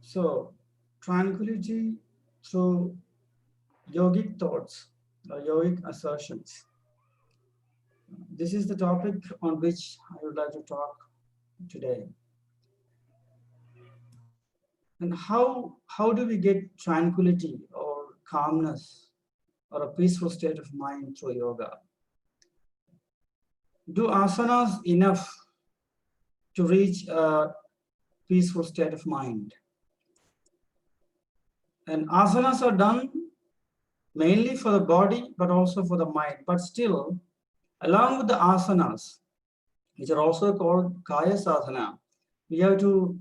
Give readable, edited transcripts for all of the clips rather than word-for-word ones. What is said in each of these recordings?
So, tranquility through yogic thoughts or yogic assertions. This is the topic on which I would like to talk today. And how do we get tranquility or calmness or a peaceful state of mind through yoga? Do asanas enough to reach a peaceful state of mind? And asanas are done mainly for the body, but also for the mind. But still, along with the asanas, which are also called kaya sadhana, we have to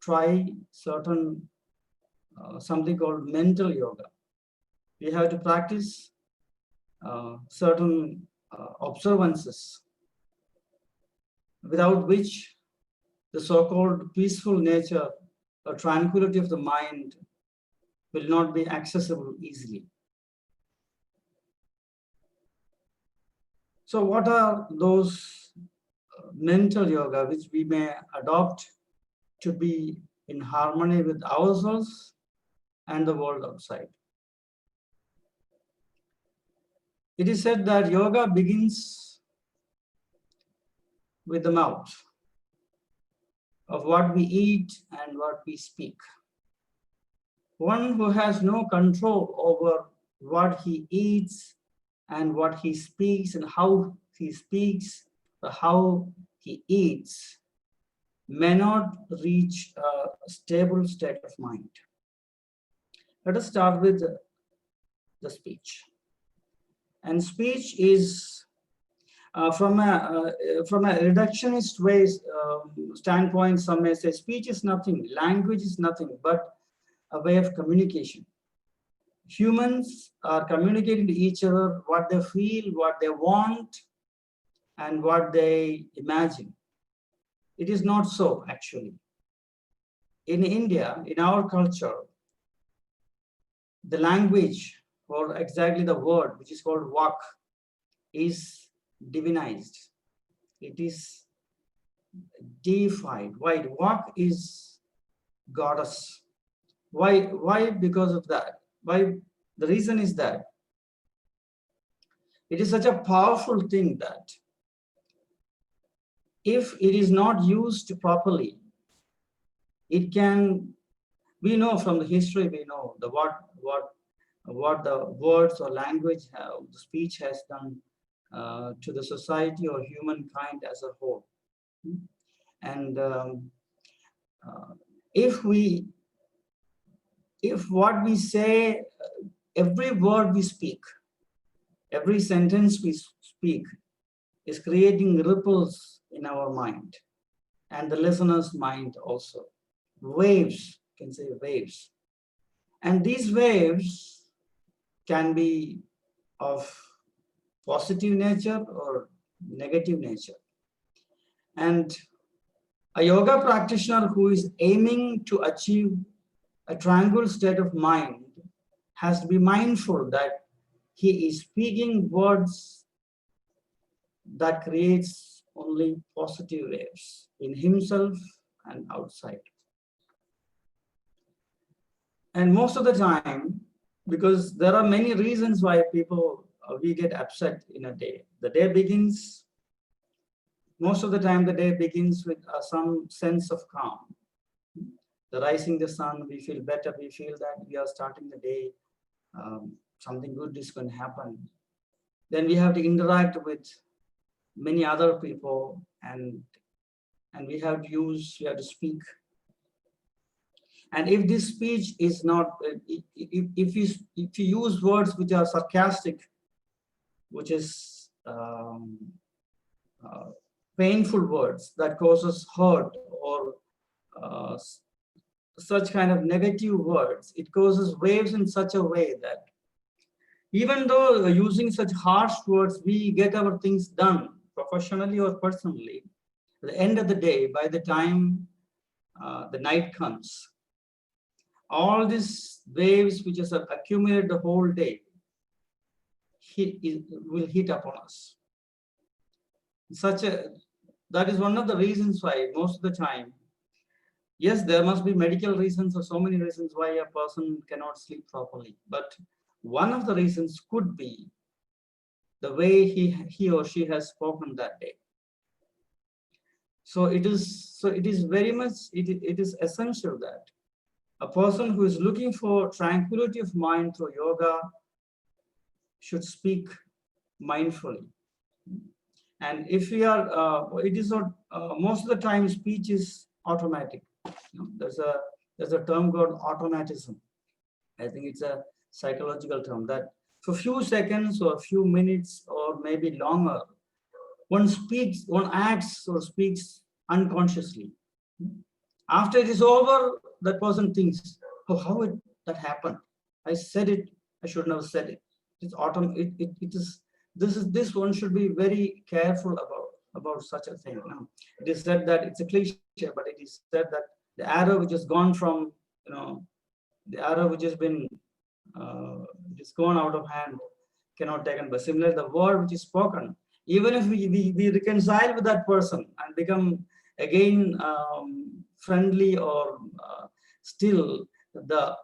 try certain something called mental yoga. We have to practice certain observances, without which the so-called peaceful nature or tranquility of the mind will not be accessible easily. So what are those mental yoga which we may adopt to be in harmony with ourselves and the world outside? It is said that yoga begins with the mouth, of what we eat and what we speak. One who has no control over what he eats and what he speaks and how he speaks, or how he eats, may not reach a stable state of mind. Let us start with the speech. And speech is from a reductionist ways standpoint, some may say speech is nothing, language is nothing but a way of communication. Humans are communicating to each other what they feel, what they want, and what they imagine. It is not so, actually. In India, in our culture, the language, or exactly the word, which is called vak, is divinized. It is deified. Why? Vak is goddess. Why? Because of that. Why? The reason is that it is such a powerful thing that if it is not used properly, it can, we know from the history, we know the what the words or language, the speech has done to the society or humankind as a whole. And if what we say, every word we speak, every sentence we speak is creating ripples in our mind and the listener's mind also. Waves, you can say waves. And these waves can be of positive nature or negative nature. And a yoga practitioner who is aiming to achieve a tranquil state of mind has to be mindful that he is speaking words that creates only positive waves in himself and outside. And most of the time, because there are many reasons why people, we get upset in a day. The day begins, most of the time the day begins with some sense of calm. The rising the sun, we feel better, we feel that we are starting the day, something good is going to happen. Then we have to interact with many other people, and we have to speak. And if this speech is not, if you use words which are sarcastic, which is painful words that causes hurt, or such kind of negative words, it causes waves in such a way that even though using such harsh words, we get our things done professionally or personally, at the end of the day, by the time the night comes, all these waves which has accumulated the whole day will hit upon us. That is one of the reasons why most of the time Yes, there must be medical reasons or so many reasons why a person cannot sleep properly. But one of the reasons could be the way he or she has spoken that day. So it is very much, it is essential that a person who is looking for tranquility of mind through yoga should speak mindfully. And if we are, it is not, most of the time speech is automatic. There's a term called automatism. I think it's a psychological term that for a few seconds or a few minutes or maybe longer, one speaks, one acts or speaks unconsciously. After it is over, that person thinks, oh, that happened? I said it, I should never said it. It's it is this one should be very careful about such a thing. No? It is said that it's a cliche, but it is said that the arrow which has gone from, the arrow which has been it is gone out of hand cannot taken. But similarly, the word which is spoken, even if we reconcile with that person and become again friendly, or still the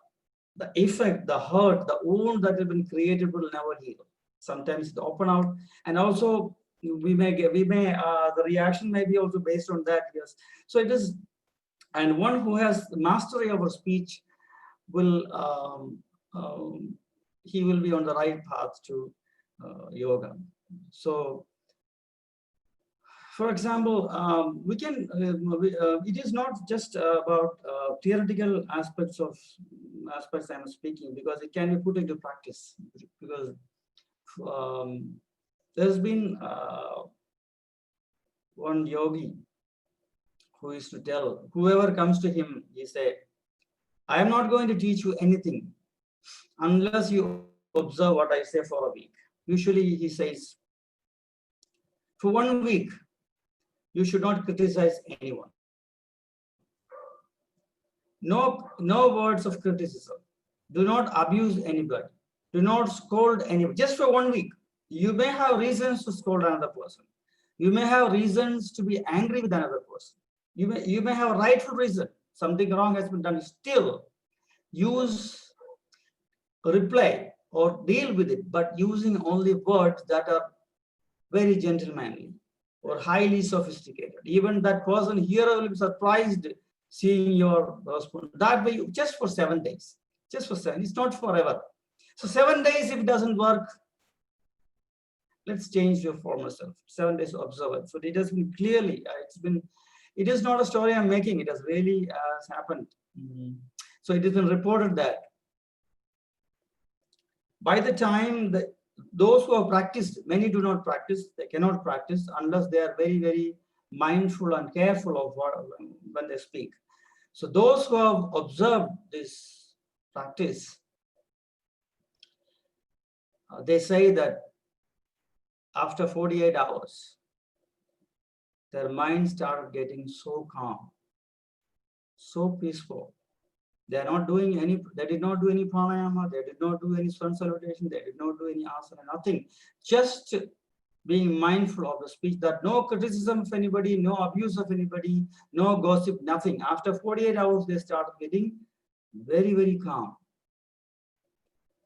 effect, the hurt, the wound that has been created will never heal. Sometimes it open out, and also the reaction may be also based on that. Yes, so it is, and one who has mastery over speech will he will be on the right path to yoga. So, for example, it is not just about theoretical aspects I'm speaking, because it can be put into practice. Because there's been one yogi who used to tell whoever comes to him, he said, I am not going to teach you anything unless you observe what I say for a week. Usually he says, for 1 week, you should not criticize anyone. No words of criticism. Do not abuse anybody. Do not scold anybody. Just for 1 week. You may have reasons to scold another person. You may have reasons to be angry with another person. You may have a rightful reason. Something wrong has been done. Still, use, reply, or deal with it, but using only words that are very gentlemanly or highly sophisticated. Even that person here will be surprised seeing your response. That way, just for 7 days. Just for 7. It's not forever. So 7 days, if it doesn't work, let's change your former self. 7 days to observe it. So it has been clearly, it is not a story I'm making. It has really happened. So it has been reported that by the time those who have practiced, many do not practice, they cannot practice unless they are very, very mindful and careful of when they speak. So those who have observed this practice, they say that after 48 hours, their mind started getting so calm, so peaceful. They did not do any pranayama, they did not do any sun salutation, they did not do any asana, nothing. Just being mindful of the speech, that no criticism of anybody, no abuse of anybody, no gossip, nothing. After 48 hours, they started getting very, very calm.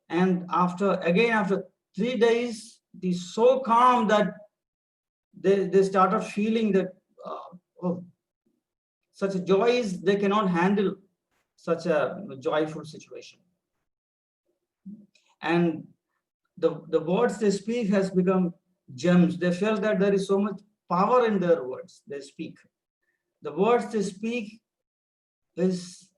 And after 3 days, it is so calm that they started feeling that such a joy is they cannot handle such a joyful situation. And the words they speak has become gems. They felt that there is so much power in their words they speak. The words they speak it's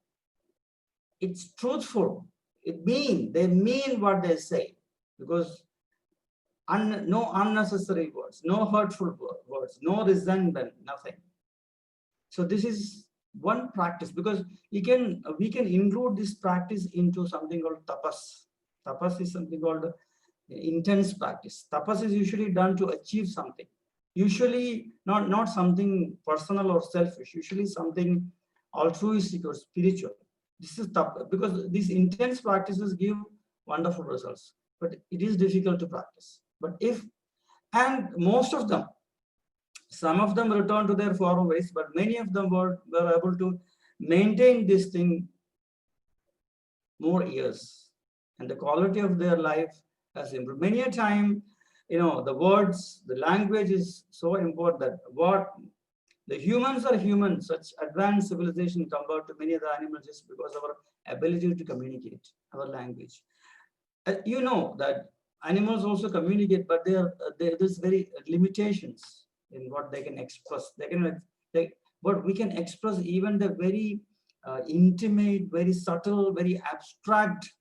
truthful. They mean what they say, because no unnecessary words, no hurtful words, no resentment, nothing. So this is one practice, because we can include this practice into something called tapas. Tapas is something called intense practice. Tapas is usually done to achieve something. Usually not something personal or selfish, usually something altruistic or spiritual. This is tapas, because these intense practices give wonderful results, but it is difficult to practice. And most of them, some of them return to their former ways, but many of them were able to maintain this thing more years, and the quality of their life has improved. Many a time, the words, the language is so important that what the humans are humans, such advanced civilization compared to many other animals just because of our ability to communicate, our language. You know that animals also communicate, but there's very limitations in what they can express. But we can express even the very intimate, very subtle, very abstract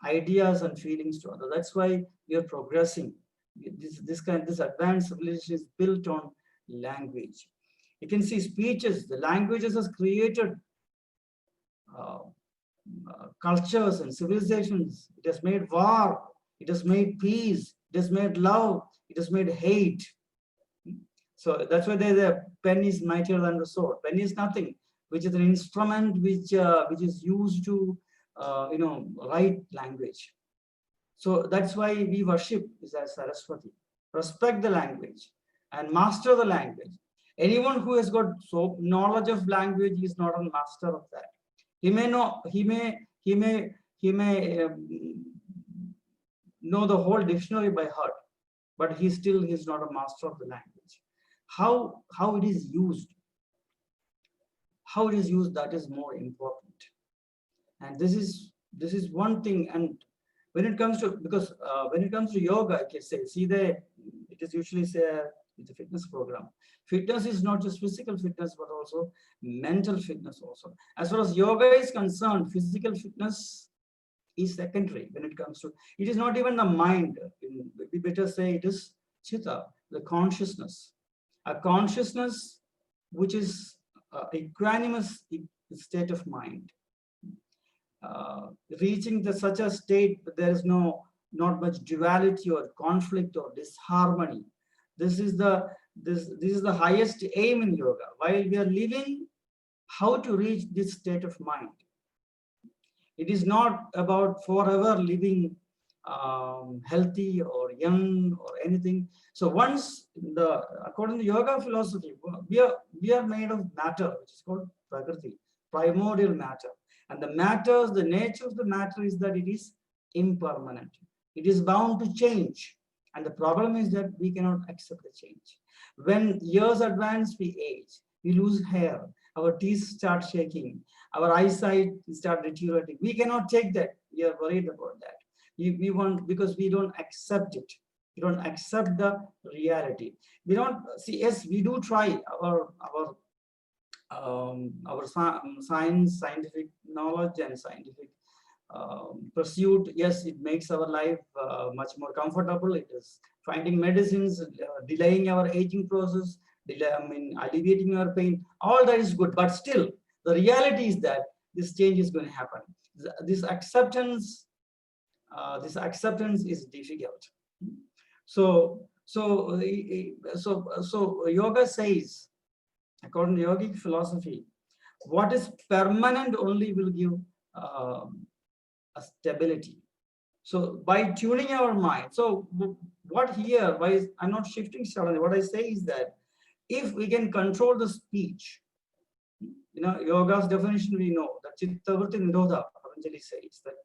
ideas and feelings to others. That's why we are progressing. This advanced civilization is built on language. You can see speeches. The languages has created cultures and civilizations. It has made war. It has made peace. It has made love. It has made hate. So that's why the pen is mightier than the sword. Pen is nothing, which is an instrument which is used to write language. So that's why we worship is as Saraswati. Respect the language and master the language. Anyone who has got knowledge of language is not a master of that. He may know know the whole dictionary by heart, but he's not a master of the language. How it is used, that is more important. And this is one thing. And when it comes to yoga, I can say, it is usually it's a fitness program. Fitness is not just physical fitness, but also mental fitness also. As far as yoga is concerned, physical fitness is secondary when it comes to, it is not even the mind. We better say it is chitta, the consciousness. A consciousness which is equanimous state of mind. Reaching such a state that there is not much duality or conflict or disharmony. This is the highest aim in yoga. While we are living, how to reach this state of mind. It is not about forever living healthy or young or anything. So once according to yoga philosophy, we are made of matter, which is called prakriti, primordial matter. And the nature of the matter is that it is impermanent. It is bound to change. And the problem is that we cannot accept the change. When years advance, we age, we lose hair, our teeth start shaking, our eyesight start deteriorating. We cannot take that. We are worried about that. We want, because we don't accept it. We don't accept the reality. We don't see. Yes, we do try our scientific knowledge and scientific pursuit. Yes, it makes our life much more comfortable. It is finding medicines, delaying our aging process, alleviating our pain. All that is good, but still, the reality is that this change is going to happen. This acceptance is difficult. So yoga says, according to yogic philosophy, what is permanent only will give a stability. So by tuning our mind, so I'm not shifting suddenly. What I say is that if we can control the speech, yoga's definition we know that chittavritti nirodha, Patanjali says that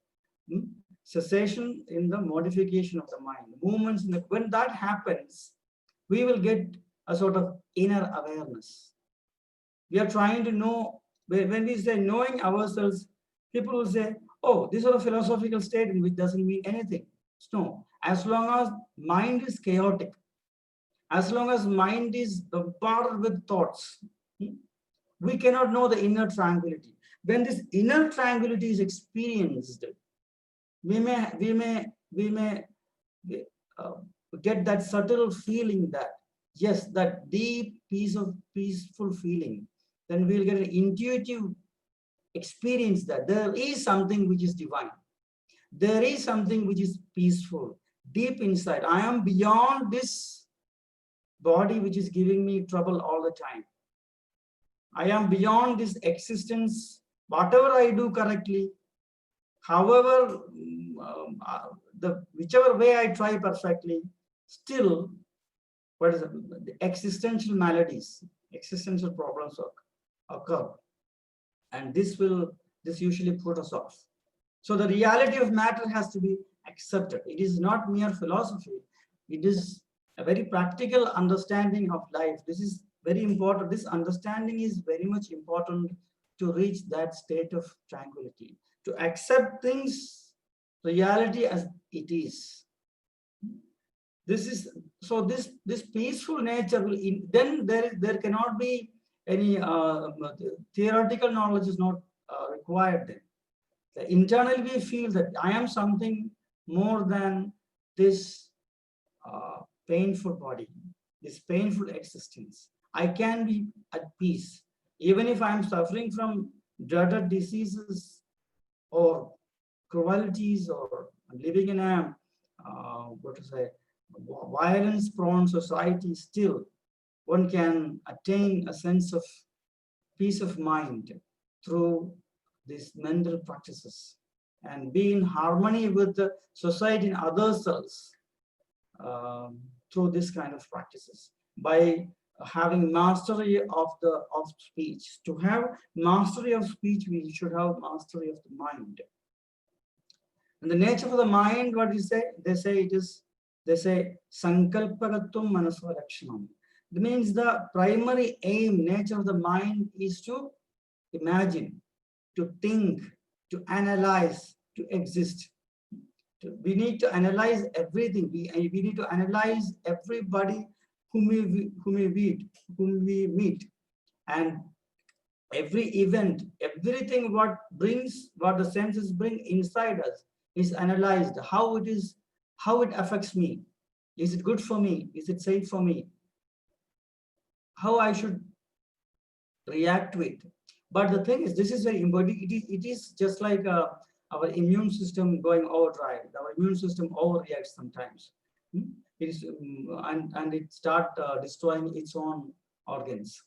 cessation in the modification of the mind, movements when that happens, we will get a sort of inner awareness. We are trying to know. When we say knowing ourselves, people will say, oh, this is a philosophical statement which doesn't mean anything. No, as long as mind is chaotic, as long as mind is bombarded with thoughts, we cannot know the inner tranquility. When this inner tranquility is experienced, we may get that subtle feeling that, yes, that deep peaceful feeling. Then we'll get an intuitive experience that there is something which is divine. There is something which is peaceful, deep inside. I am beyond this body which is giving me trouble all the time. I am beyond this existence. Whatever I do correctly, however, whichever way I try perfectly, still, the existential maladies, existential problems occur. and this usually put us off. So the reality of matter has to be accepted. It is not mere philosophy. It is a very practical understanding of life. This is very important. This understanding is very much important to reach that state of tranquility, to accept things, reality as it is. This is so. This peaceful nature will. Then there cannot be any theoretical knowledge is not required. Then internally we feel that I am something more than this painful body, this painful existence. I can be at peace even if I am suffering from dreaded diseases or cruelties, or living in a what to say, violence-prone society. Still, one can attain a sense of peace of mind through these mental practices and be in harmony with the society and other selves through this kind of practices. By having mastery of speech. To have mastery of speech, we should have mastery of the mind. And the nature of the mind, what you say? They say sankalpagatum manasvarakshanam. It means the primary aim, nature of the mind is to imagine, to think, to analyze, to exist. We need to analyze everything. We need to analyze everybody whom we meet, and every event, everything what the senses bring inside us is analyzed. How it affects me. Is it good for me? Is it safe for me? How I should react to it. But the thing is, this is very important. It is just like our immune system going overdrive. Our immune system overreacts sometimes. It is, and it start destroying its own organs.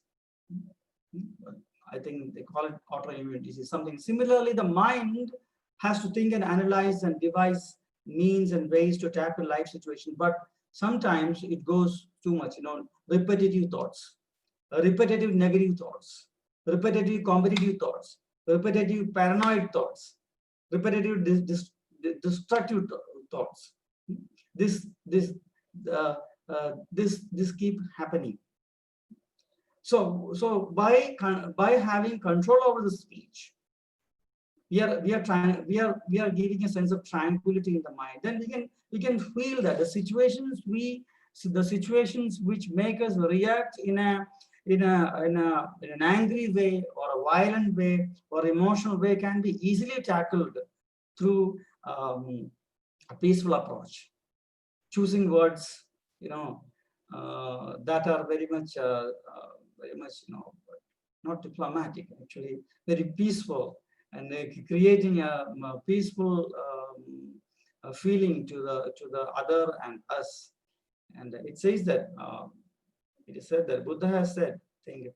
I think they call it autoimmune disease, something. Similarly, the mind has to think and analyze and devise means and ways to tackle life situation. But sometimes it goes too much, repetitive thoughts, repetitive negative thoughts, repetitive competitive thoughts, repetitive paranoid thoughts, repetitive destructive thoughts. This keep happening. So by having control over the speech, we are giving a sense of tranquility in the mind. Then we can feel that the situations which make us react in an angry way or a violent way or emotional way can be easily tackled through a peaceful approach, choosing words that are very much not diplomatic, actually very peaceful, and creating a peaceful feeling to the other and us. And it says that it is said that Buddha has said, I think,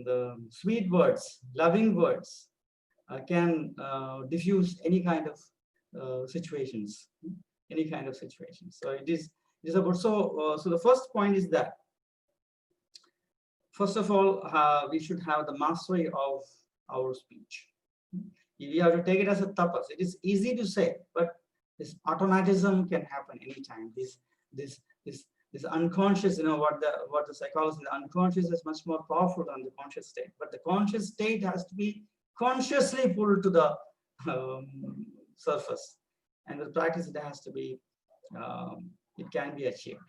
the sweet words, loving words can diffuse any kind of situations, So it is about so the first point is that first of all we should have the mastery of our speech. We have to take it as a tapas. It is easy to say, but this automatism can happen anytime. This unconscious, what the psychology, the unconscious is much more powerful than the conscious state. But the conscious state has to be consciously pulled to the surface, and with practice it has to be. It can be achieved.